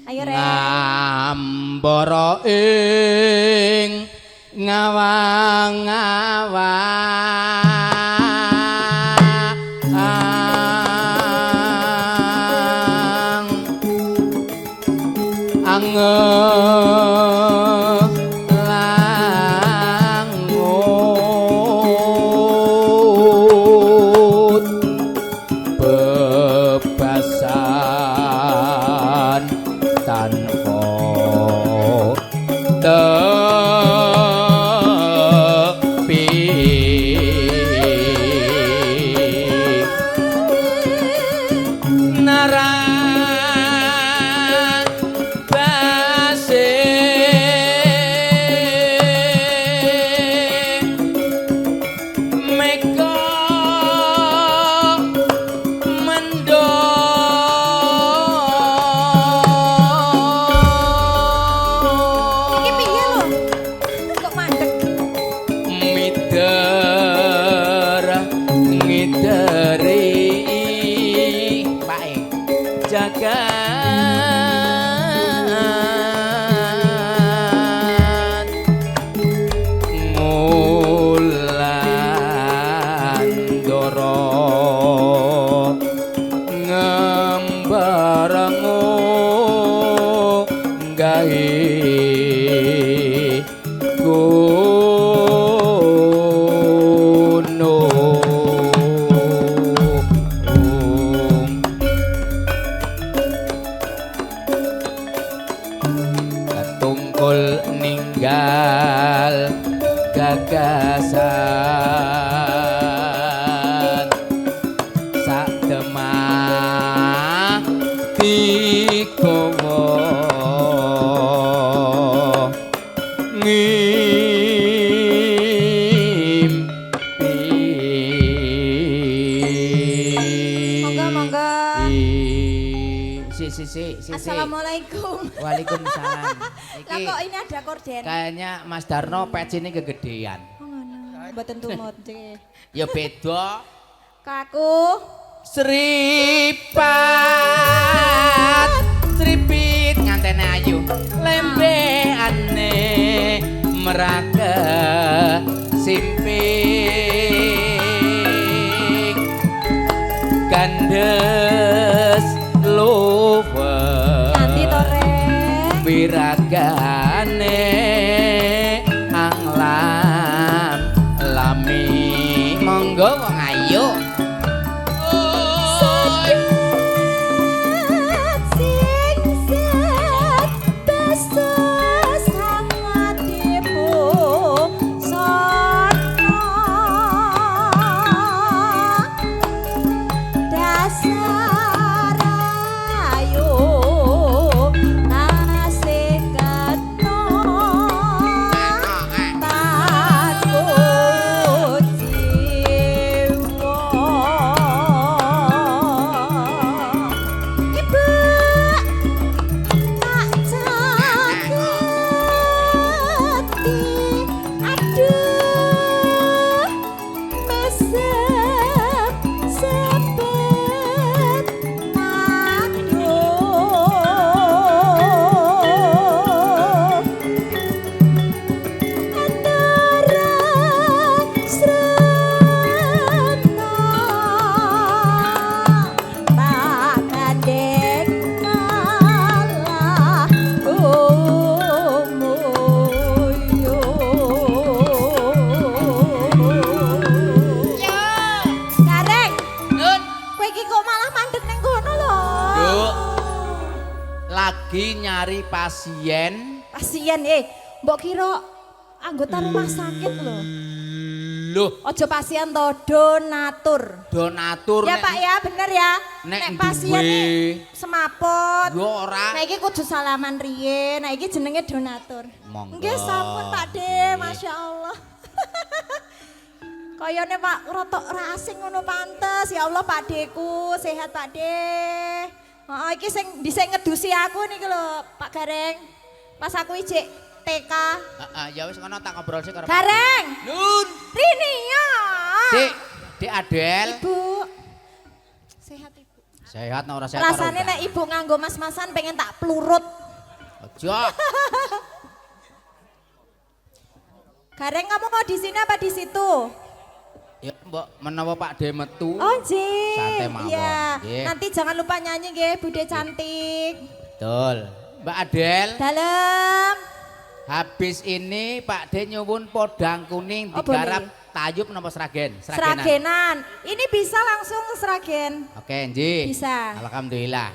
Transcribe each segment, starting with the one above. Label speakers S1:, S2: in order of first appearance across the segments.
S1: Ayo Rek.
S2: Ngambara ing ngawang-ngawang angelangut bebasan tanpa tepi narang base meka
S1: Iki piye lho? Kok mandek?
S2: mider ngideri pae jagat ngulandara ngembarango gawe gunung ketungkul ninggal gagasan sak demah dikowo ngimpi
S1: Monggo.
S2: si
S1: Assalamualaikum.
S2: Waalaikumsalam.
S1: Lah kok ini ada korden?
S2: Kayaknya Mas Darno patch ini kegedean.
S1: Oh ngono. Mboten tumut nggih.
S2: Ya beda.
S1: Kaku.
S2: Seripit ngantene ayu lembeane merake simping gandes luwe
S1: Nanti to Rek.
S2: wiragane anglam lami monggo wong ayu lagi nyari pasien.
S1: Pasien mbok kira anggota rumah sakit lho.
S2: Loh,
S1: Ojo pasien to, donatur.
S2: donatur
S1: Ya Pak ya, bener ya.
S2: nek
S1: pasien
S2: duwe.
S1: semaput.
S2: Yo ora.
S1: Nah iki kudu salaman riyen. Nah iki jenenge donatur.
S2: Monggo.
S1: Nggih sampun Pak De, Masya Allah. Kayane Pak rotok rasing ngono pantes. Ya Allah Pak Deku, sehat Pak De. Heeh iki sing dhisik ngedusi aku niki lho Pak Gareng. Pas aku ijik TK.
S2: Ya wis ngono tak ngobrol sik karo
S1: Gareng.
S2: Nun.
S1: Rini ya.
S2: Dik Adel.
S1: Ibu. Sehat Ibu.
S2: Sehat nek ora sehat.
S1: Rasane nek ibu nganggo mas-masan pengen tak plurut.
S2: Aja.
S1: Gareng kamu mau di sini apa di situ?
S2: Ya mbok menawa Pak De metu.
S1: Oh nggih.
S2: Santai mawon.
S1: Iya.
S2: Nggih.
S1: Nanti jangan lupa nyanyi nggih Bude cantik.
S2: Betul. Mbak Adel,
S1: Dalam.
S2: habis ini Pak De nyuwun podang kuning
S1: Oh,
S2: digarap
S1: boleh.
S2: tayub napa sragen?
S1: Seragenan. Ini bisa langsung ke seragen.
S2: Oke, nggih.
S1: Bisa.
S2: Alhamdulillah.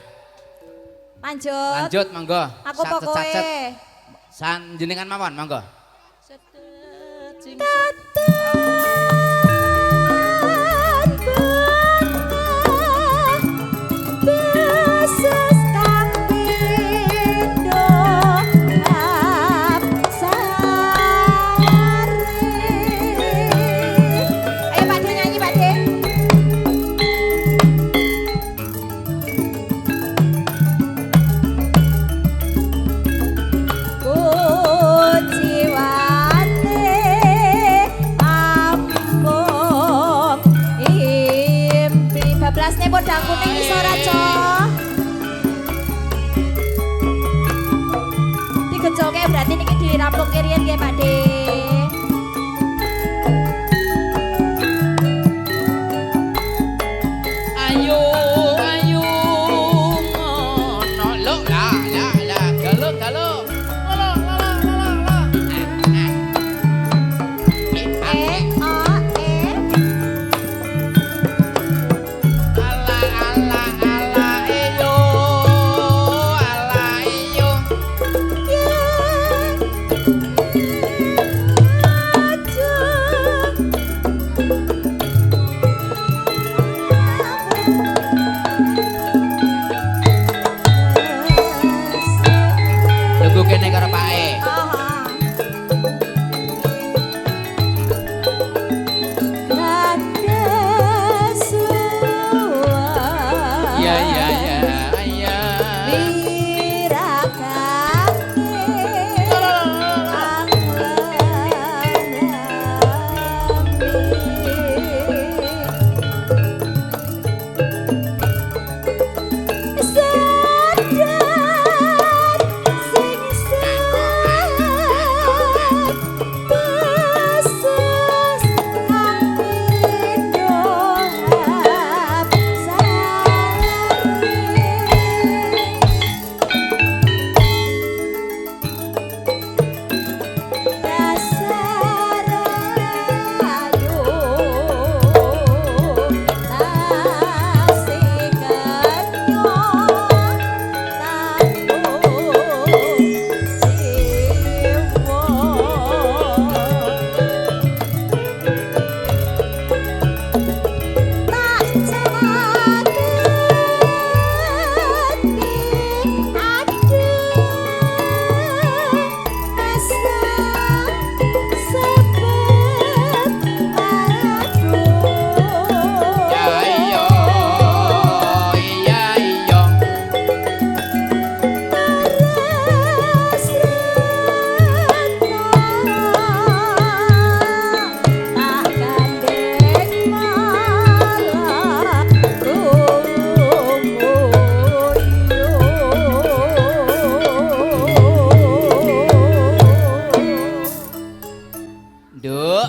S1: Lanjut.
S2: Lanjut monggo.
S1: Aku pokoknya.
S2: San jenengan mawon monggo.
S1: Ayo Pak De nyanyi Pak De. Jiwane ambung impi bablasne podang kuning iso ora Cok? Digejoke berarti niki dirampung kirian nggih Pak De.
S2: Ayo ayo ngono lho la galo galo. Lolo lolo lolo lolo. Ala ala ala eyo ala eyo. Tunggu kene karo Pak E. Iya iya iya iya. Ya iya iya iya. Nduk,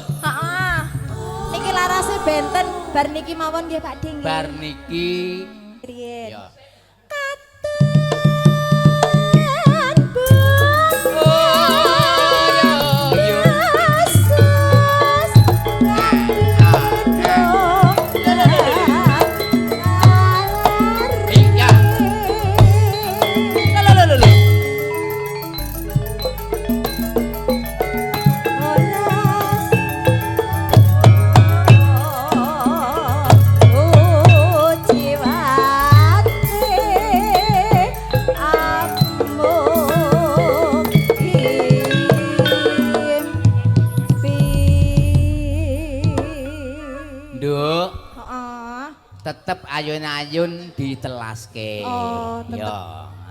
S1: Niki larase benten bar niki mawon nggih Pak De nggih.
S2: bar niki
S1: Riyen.
S2: ya. Iya. Lho. Nduk, tetep ayun-ayun ditelaske.
S1: Oh, tetep.
S2: Ya,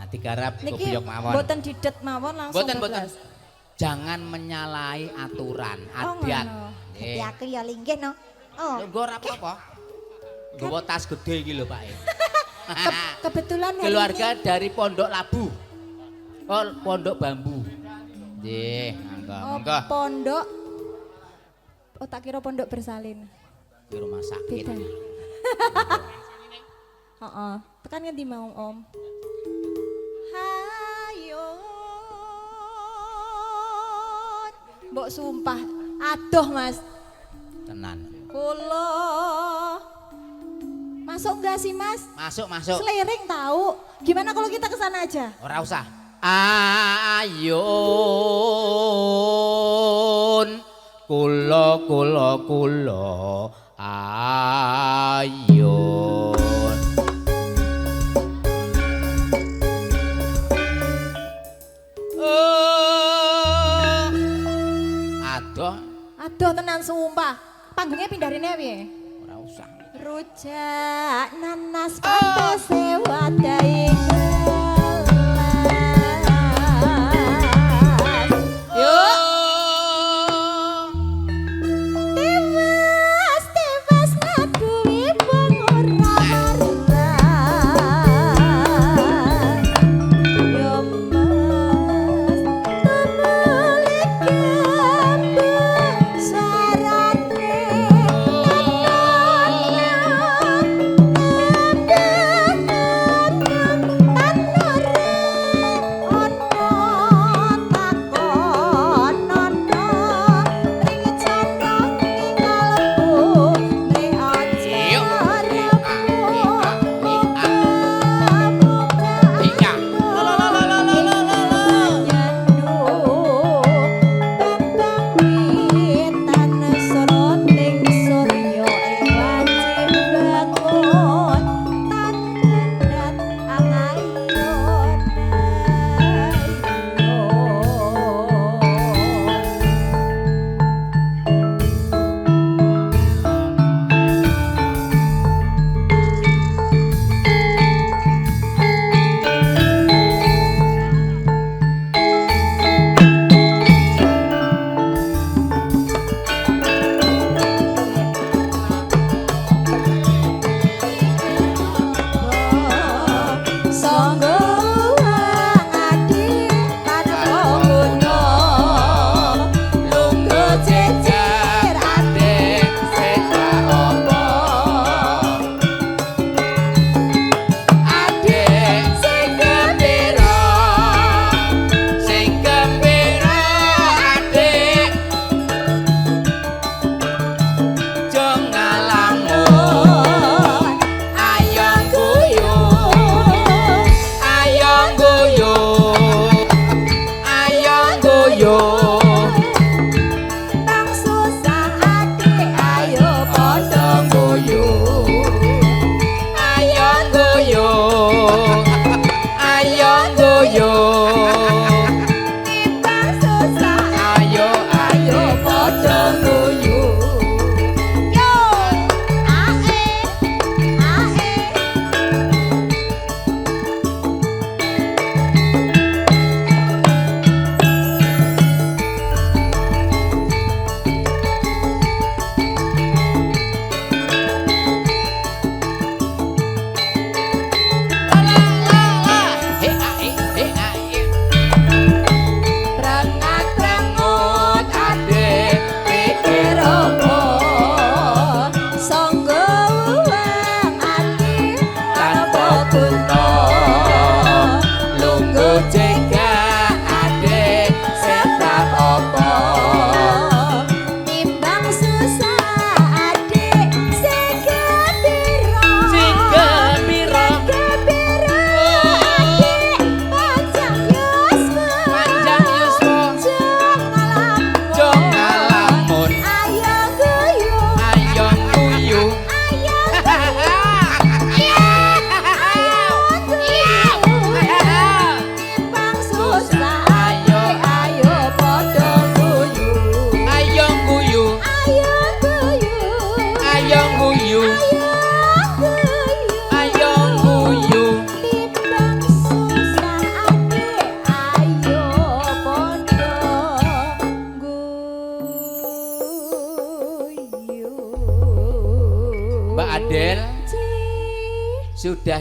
S2: digarap
S1: Niki
S2: kebiyok mawon.
S1: mboten didet mawon langsung.
S2: Boten.
S1: bablas.
S2: Jangan menyalahi aturan
S1: Oh,
S2: adat.
S1: ngono.
S2: Nggih.
S1: Dadi aku ya linggih no. Oh.
S2: Lho, nggo ora apa-apa. Nggawa tas gede iki lho, Pak.
S1: Kebetulan hari
S2: Keluarga
S1: ini,
S2: dari Pondok Labu. Oh, Pondok Bambu. Nggih, mangga.
S1: pondok. Oh tak kira pondok bersalin.
S2: Di rumah sakit.
S1: Beda. Heeh. Tekan ngendi mau Om? Hayo. Mbok sumpah, aduh Mas.
S2: Tenan.
S1: Kulo. Masuk enggak sih Mas?
S2: Masuk, masuk.
S1: Selering tahu. Gimana kalau kita ke sana aja?
S2: Ora usah. Ayun. Kulo. Ayun. Adoh.
S1: Aduh tenan sumpah. Panggungnya pindahin ya piye?
S2: Ora usah.
S1: Rujak nanas pantai sewa daing gelas. Yuk. Tewas ngaduwi pengurang maras. Yo mas, temuli gambung sarane.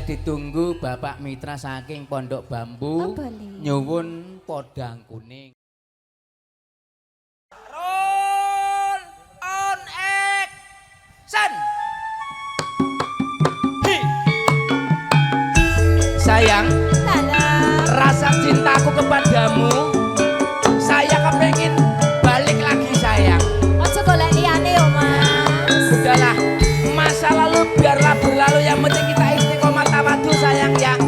S2: ditunggu Bapak Mitra saking Pondok Bambu.
S1: Oh, boleh.
S2: Nyuwun podang kuning.
S3: Roll on action.
S2: Sayang,
S1: Lala.
S2: rasa cintaku kepadamu, saya kepengen balik lagi sayang.
S1: Ojo golek liyane yo, Mas.
S2: Udahlah, masa lalu biarlah berlalu, yang penting kita istiqomah tawadu sayang ya.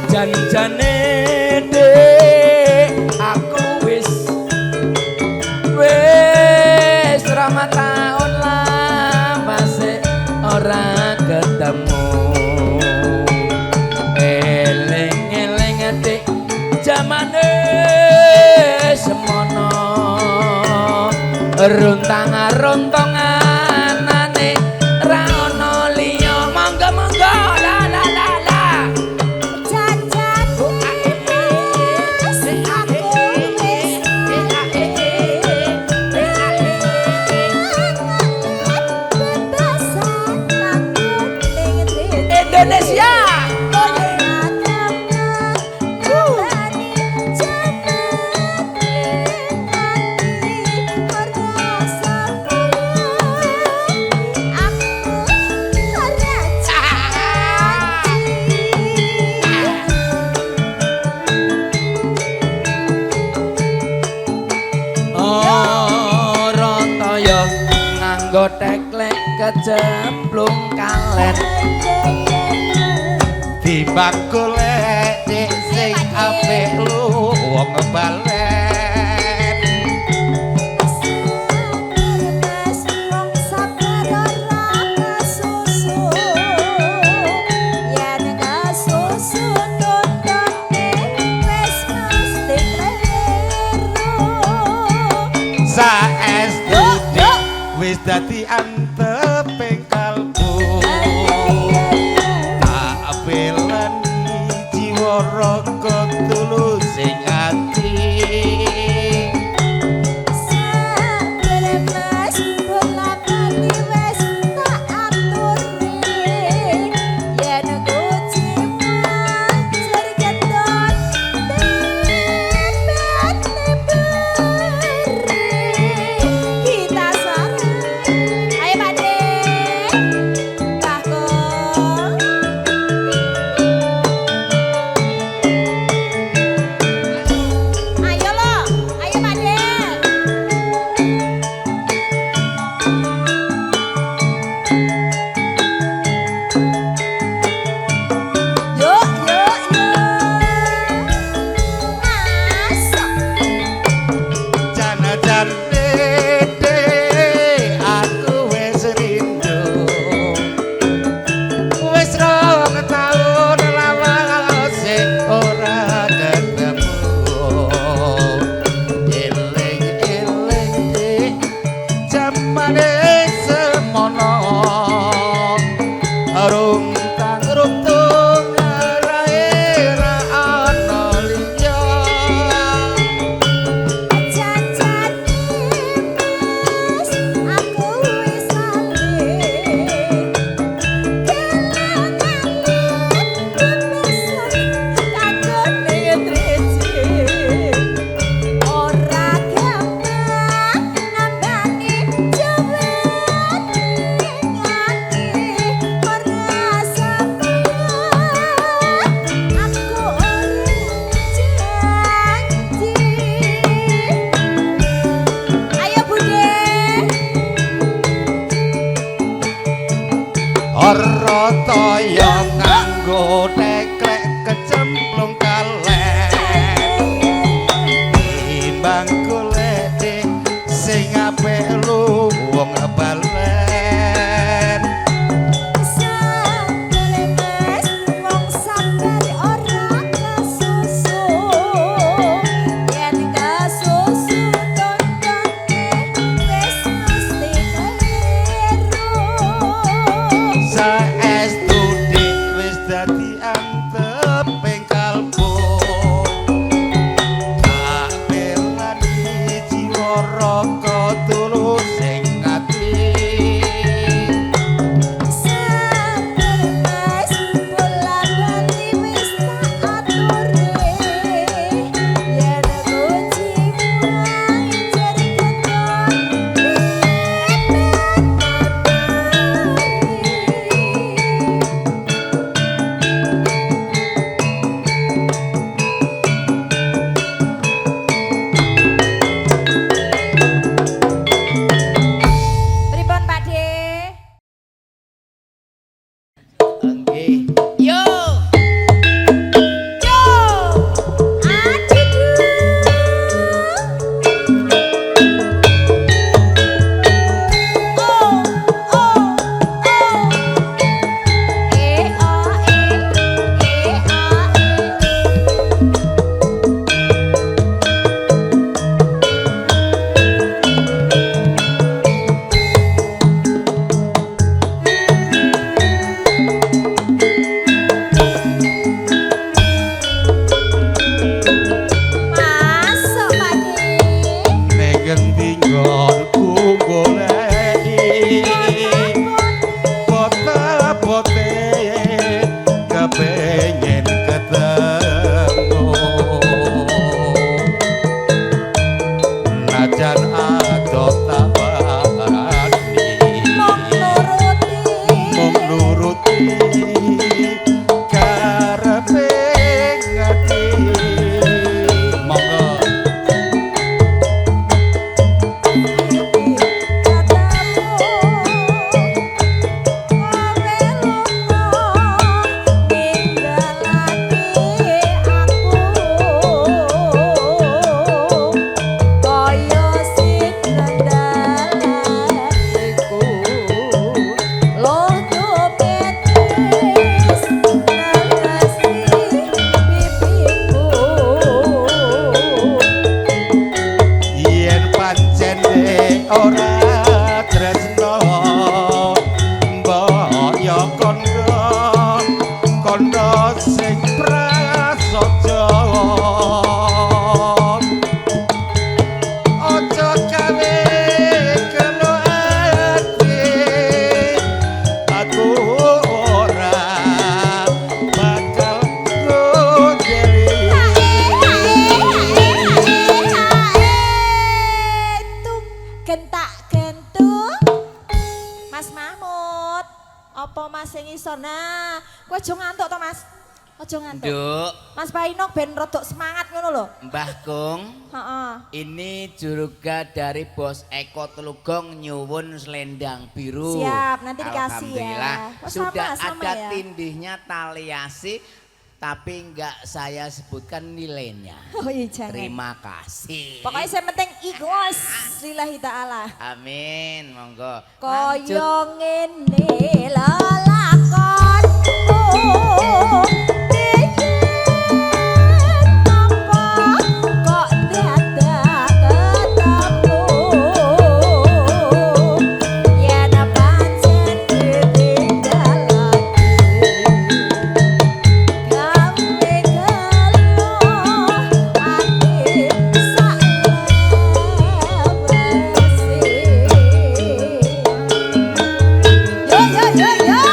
S2: Janjane dek aku wis rama tahun lah masih ora ketemu. Eling-eling dek jamane semono runtang-runtang anane ra ono liya. Monggo-monggo la la la la.
S1: Jajan wis aku wis bebasan takut ning
S2: Indonesia. Nganggo teklek kecemplung kalet
S4: timbang golek dik sing apik lu wong balen saestu dik wis dadi anteping kalbu tak belani jiwa raga tulus sing ati Rotaya nganggo teklek kecemplung kalek timbang golek dik sing apik lu wong balen saestu dik wis dadi anteping kalbu tak belani nggonku goleki bote-bote kepengin ketemu najan ado tabani mung nuruti karepe ati monggo yen pancen ora tresno mbok ya kondo sing prasaja aja gawe kelo ati aku ora bakal gondeli
S1: Gentak gentung Mas Mahmud apa Mas sing isor nah kowe aja ngantuk to Mas aja ngantuk
S2: Nduk,
S1: Mas Painok ben rodok semangat ngono lho
S2: Mbah Kung.
S1: heeh
S2: Ini juruga dari Bos Eko Telugong nyuwun selendang biru.
S1: Siap, nanti dikasih ya.
S2: Alhamdulillah.
S1: Oh,
S2: Sudah
S1: sama
S2: ada
S1: ya?
S2: tindihnya tali asi, tapi enggak saya sebutkan nilainya.
S1: oh iya jangan
S2: Terima kasih.
S1: pokoknya yang penting ikhlas lillahi ta'ala
S2: Amin, monggo. Lanjut.
S1: kaya ngene lelakonku Biyen apa kok dadak ketemu yen pancen ditinggal lagi gawe gelo ati sak lewese yo yo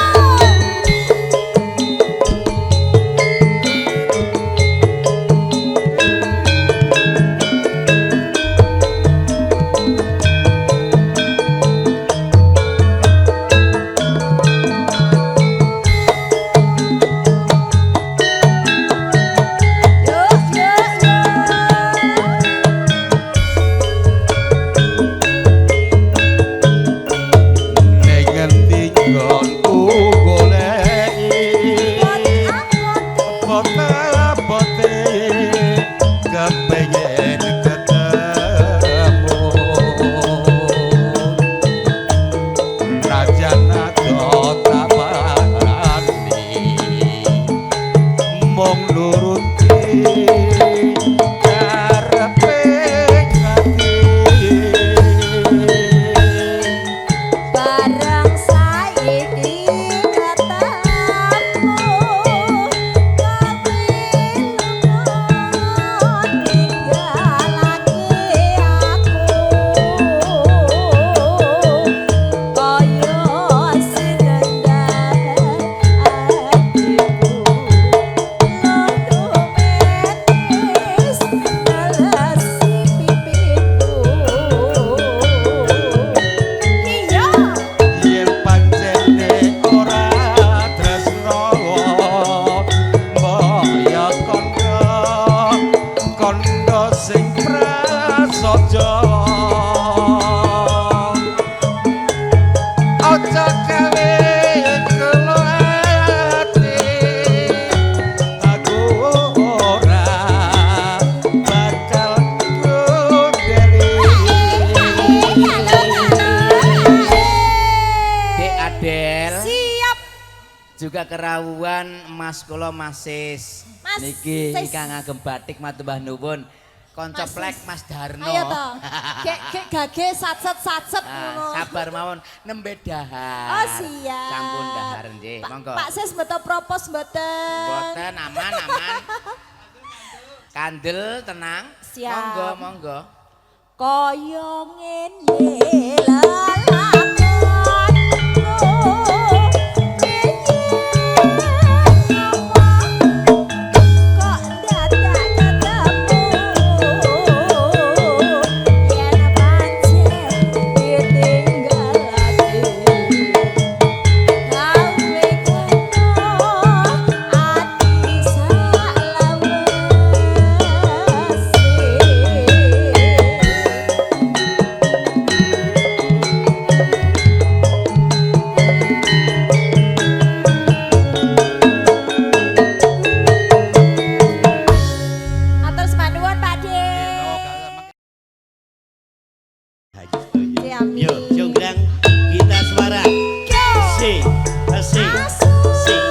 S4: ning ngendi nggonku goleki bote-bote kepengin ketemu najan ado tabani mung nuruti karepe ati
S1: barang saiki ketemu tapi lunga ninggalake aku kaya sing ngendhek atiku lodo metis nelesi pipiku iya
S4: yen pancene ora tresno mbok ya kondo sing prasaja aja gawe kelo ati aku ora bakal gondeli
S2: Dek Adel
S1: siap
S2: juga kerawuan Mas kula Masis.
S1: Mas
S2: Niki
S1: Sis.
S2: ingkang ngagem batik matur mbah nuwun. Kanca
S1: Mas
S2: plek
S1: Sis.
S2: Mas Darno.
S1: ayo to gek gage satset
S2: Ah,
S1: ngono
S2: sabar mawon nembe dahar.
S1: oh siap
S2: Sampun dahar nggih, monggo.
S1: Pak Sis mboten propos mboten
S2: Mboten aman. Kandel tenang.
S1: Siap.
S2: Monggo.
S1: kaya ngene lelakonku kok dadak ketemu yen pancen ditinggalake gawe kuno ati Atur semanduan Pak De. Si Ami.
S4: Yo, jonggrang kita suara. Asik, asik, asik,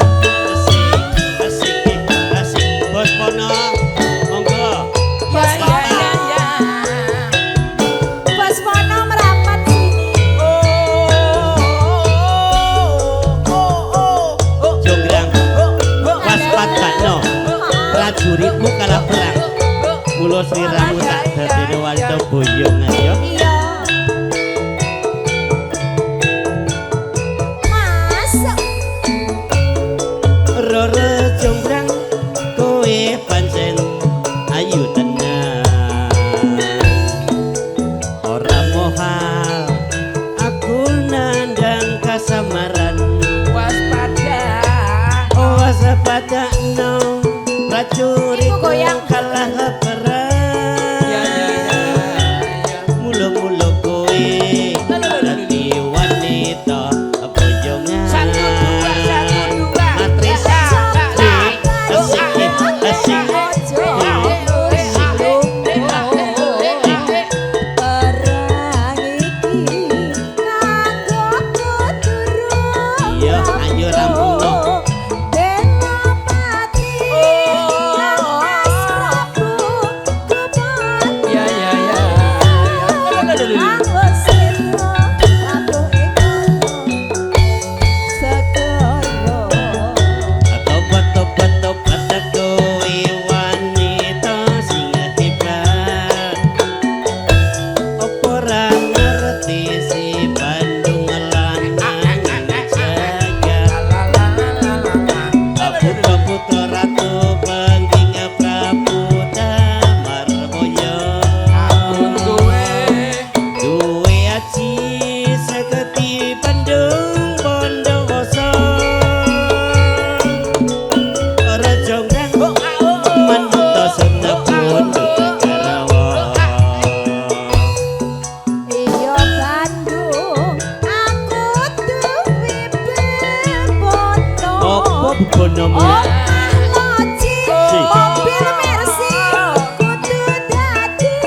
S4: asik, asik, asik. Bos Pono, monggo.
S1: Bos Pono. Bos Pono merapat sini.
S4: Jonggrang, waspat bakno. Prajuritmu kalah perang. Mula sliramu tak dadine wanita boyongan yo.
S1: Iya. Masuk.
S4: Roro jonggrang kowe pancen ayu tenan. Ora mohal aku nandang kasamaran.
S3: Waspada.
S4: Oh waspada no prajurit
S1: Iku goyang.
S4: kalah perang.
S3: Ya.
S4: Mulu-mulu kowe dadi wanita bojongan.
S3: Satu dua.
S4: Matris asik asik
S1: Perang iki kanggo kuturun.
S4: Iya, ayo rampuno.
S1: Bela mati. Mas Prabu kebon.
S3: Ya.
S1: Anggo sira Prabu ing segara.
S4: Tobat kowe wanita sing hebat. Apa ora ngerti si Bandung lanang jagat. Putra-putra ratu pengging Prabu Damarmoyo. Duwe aji seketi Bandung Bondowoso. Ora jonggrang manut senepun Karawa.
S1: Iya Bandung aku duwe bebono.
S4: Apa bubonomu?
S1: Omah loji
S4: Si.
S1: mobil Mercy kudu dadi.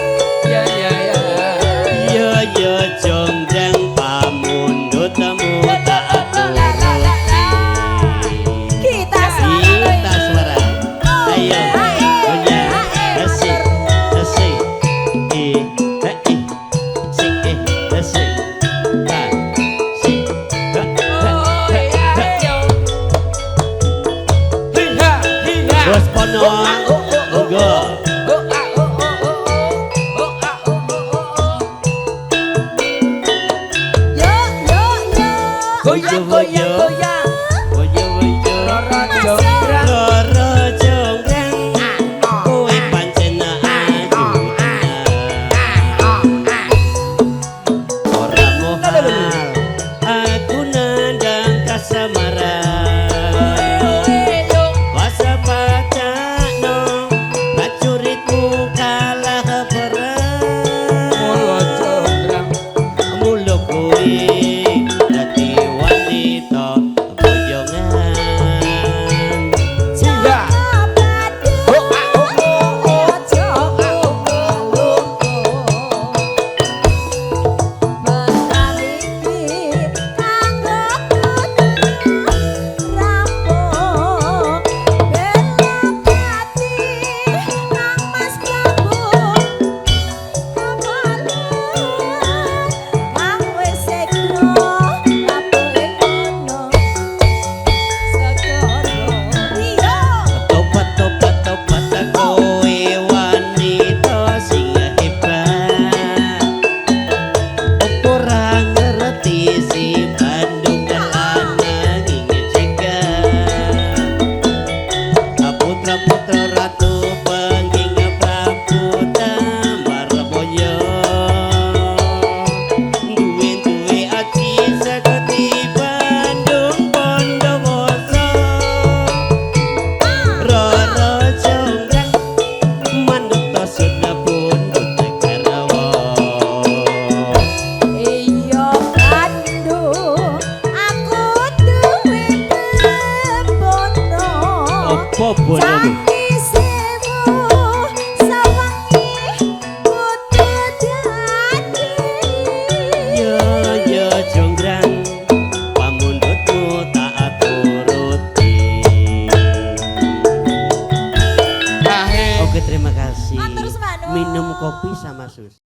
S4: Yo jonggrang pamundutmu tak turuti.
S1: Kita
S4: Kita suara. Ayo goyang asik asik asik asik Bos Pono monggo.
S3: Goyang.
S4: Woyo Roro jonggrang kowe pancen ayu tenan. Ora mohal aku nandang kasamaran. Waspada no prajuritmu kalah perang. Mulu kowe dadi wanita
S5: Apa bodomu? Ya jonggrang pamundutmu tak turuti. Oke, terima kasih.
S1: Matur sembah.
S5: Minum kopi sama susu.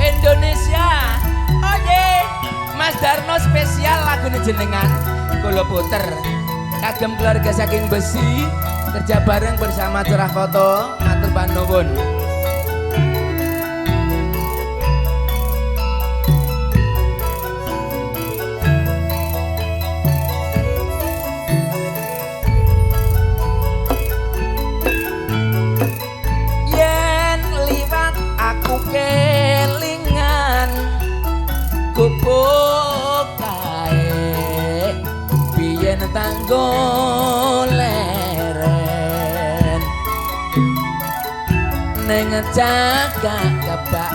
S3: Indonesia. Oke, Mas Darno spesial lagu jenengan kula puter kagem keluarga saking Besi kerja bareng bersama Curah Foto matur panuwun. Yen liwat aku kelingan gubuk kae biyen tanggo leren ning cagak kebak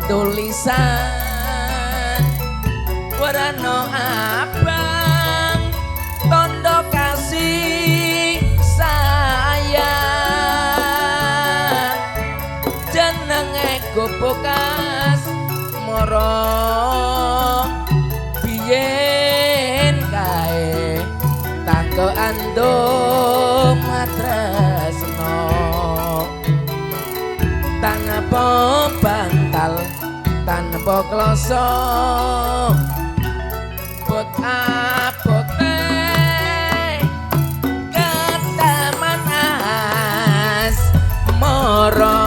S3: tulisan warna abang tondo kasih sayang jenenge gubuk kas moro biyen kae tanggo ando matresno tanpa bantal tanpa kloso bot abote kataman as moro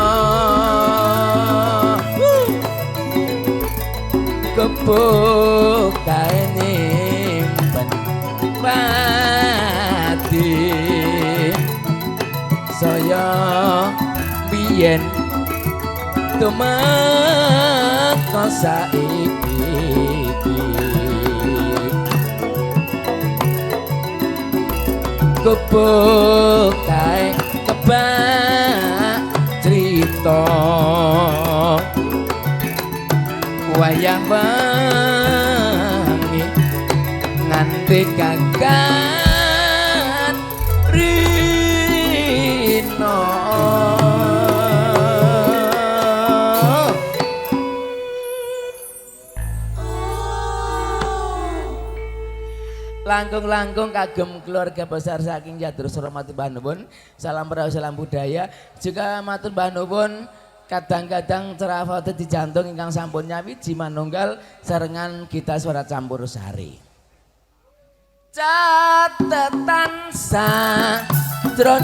S3: kebuk kae nyimpen pati saya biyen tumeka saiki kebuk kae kebak crita wayang wengi nganti gagat rino langkung-langkung kagem keluarga besar saking Jadros Hormati Banubun salam perahu salam budaya juga matur Banubun kadang-kadang Curah Foto di jantung ingkang sampun nyawiji manunggal sarengan kita suara campur sari catetan sajroning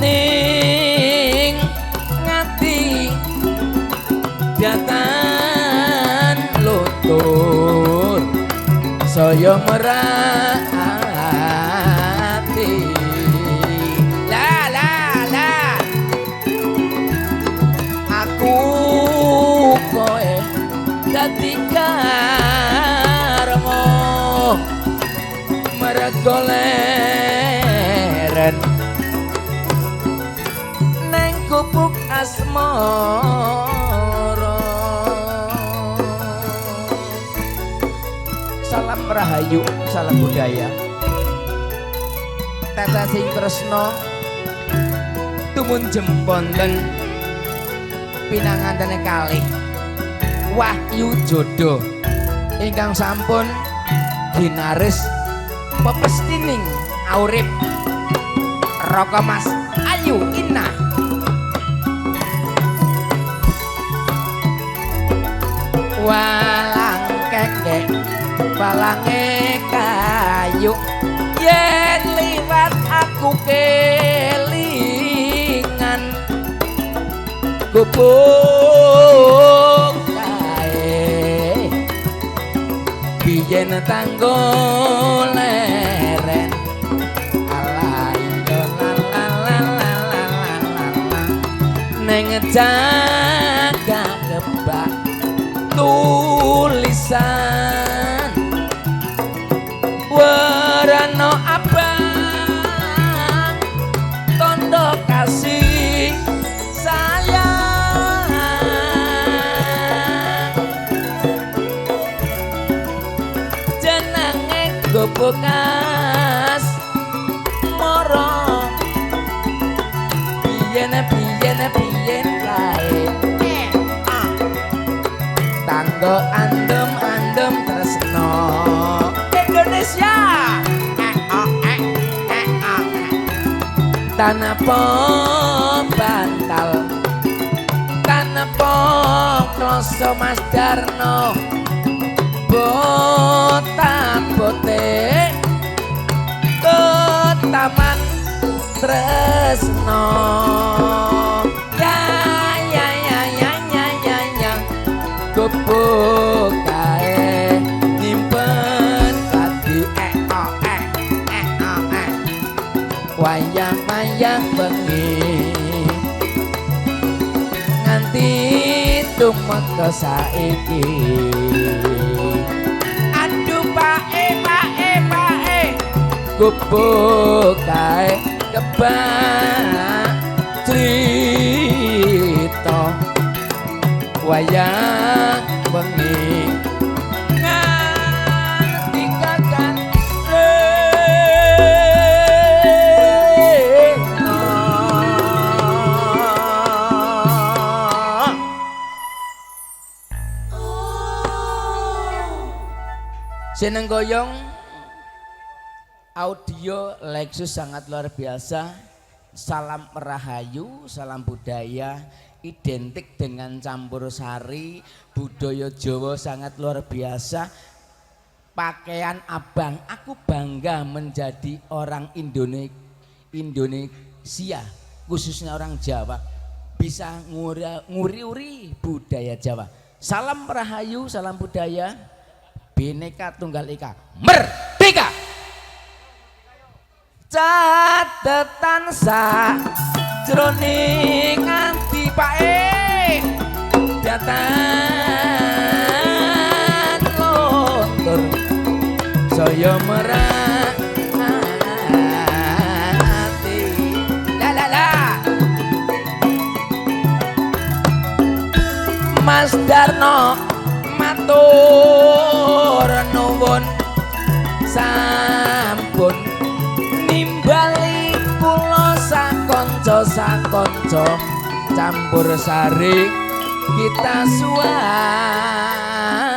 S3: ngati datan lutur saya merati la la la aku koe dadi karmo mergo leren neng gubuk asmara salam rahayu salam budaya tata sing tresno tumun jemponten pinangantene kalih Wahyu Jodoh ingkang sampun ginaris pepestining aurip Roko Mas Ayu Inah walang kekek balange kayu yen liwat aku kelingan gubuk kae biyen tanggo leren alaindo neng jaga kebak tulisan warna abang tondo kasih sayang jenenge bekas moro biyen kae tanggo andem tresno Indonesia tanapa bantal tanapa kloso Mas Darno bote ke taman tresno ya gubuk kae nyimpen padi wayang bengi nganti tumeka saiki aduh pae gubuk kae kebak cerita wayang bengi nganti kakan seneng goyong audio Lexus sangat luar biasa. Salam Rahayu, salam budaya, identik dengan campur sari, budaya Jawa sangat luar biasa. Pakaian abang, aku bangga menjadi orang Indonesia, khususnya orang Jawa, bisa nguri-uri budaya Jawa. Salam Rahayu, salam budaya, Bhinneka Tunggal Ika, merdeka! Catetan sajroning ati pae datan lontur saya merati la Mas Darno matur nuwun sampun nimbali kula sakonco campur sari kita suara